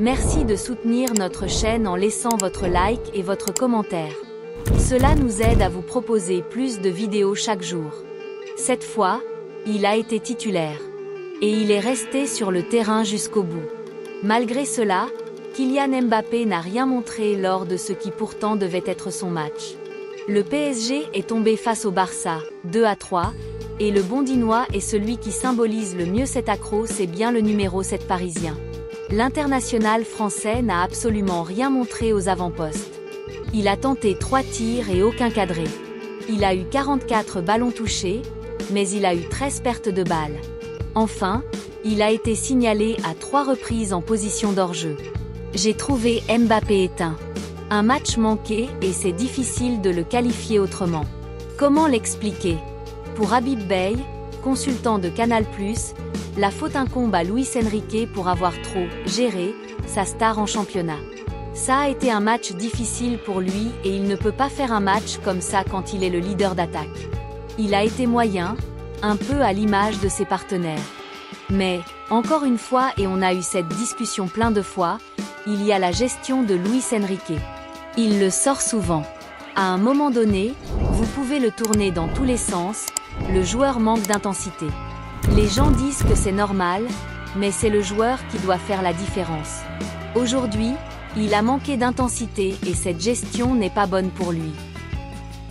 Merci de soutenir notre chaîne en laissant votre like et votre commentaire. Cela nous aide à vous proposer plus de vidéos chaque jour. Cette fois, il a été titulaire. Et il est resté sur le terrain jusqu'au bout. Malgré cela, Kylian Mbappé n'a rien montré lors de ce qui pourtant devait être son match. Le PSG est tombé face au Barça, 2-3, et le Bondinois est celui qui symbolise le mieux cet accro, c'est bien le numéro 7 parisien. L'international français n'a absolument rien montré aux avant-postes. Il a tenté 3 tirs et aucun cadré. Il a eu 44 ballons touchés, mais il a eu 13 pertes de balles. Enfin, il a été signalé à 3 reprises en position d'hors-jeu. J'ai trouvé Mbappé éteint. Un match manqué et c'est difficile de le qualifier autrement. Comment l'expliquer? Pour Habib Beye, consultant de Canal+, la faute incombe à Luis Enrique pour avoir trop géré sa star en championnat. Ça a été un match difficile pour lui et il ne peut pas faire un match comme ça quand il est le leader d'attaque. Il a été moyen, un peu à l'image de ses partenaires. Mais, encore une fois, et on a eu cette discussion plein de fois, il y a la gestion de Luis Enrique. Il le sort souvent. À un moment donné, vous pouvez le tourner dans tous les sens, le joueur manque d'intensité. Les gens disent que c'est normal, mais c'est le joueur qui doit faire la différence. Aujourd'hui, il a manqué d'intensité et cette gestion n'est pas bonne pour lui.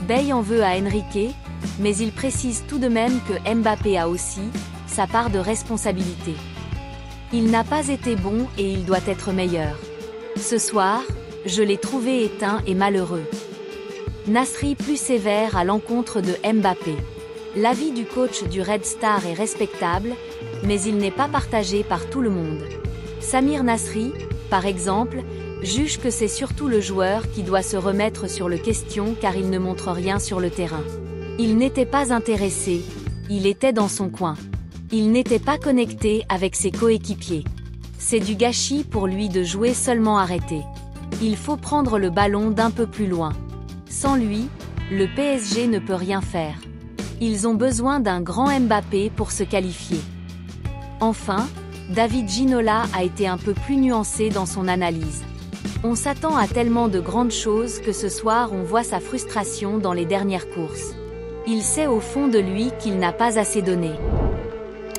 Beye en veut à Enrique, mais il précise tout de même que Mbappé a aussi sa part de responsabilité. Il n'a pas été bon et il doit être meilleur. Ce soir, je l'ai trouvé éteint et malheureux. Nasri plus sévère à l'encontre de Mbappé. L'avis du coach du Red Star est respectable, mais il n'est pas partagé par tout le monde. Samir Nasri, par exemple, juge que c'est surtout le joueur qui doit se remettre sur le question car il ne montre rien sur le terrain. Il n'était pas intéressé, il était dans son coin. Il n'était pas connecté avec ses coéquipiers. C'est du gâchis pour lui de jouer seulement arrêté. Il faut prendre le ballon d'un peu plus loin. Sans lui, le PSG ne peut rien faire. Ils ont besoin d'un grand Mbappé pour se qualifier. Enfin, David Ginola a été un peu plus nuancé dans son analyse. On s'attend à tellement de grandes choses que ce soir on voit sa frustration dans les dernières courses. Il sait au fond de lui qu'il n'a pas assez donné.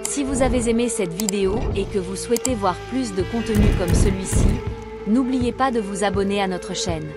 Si vous avez aimé cette vidéo et que vous souhaitez voir plus de contenu comme celui-ci, n'oubliez pas de vous abonner à notre chaîne.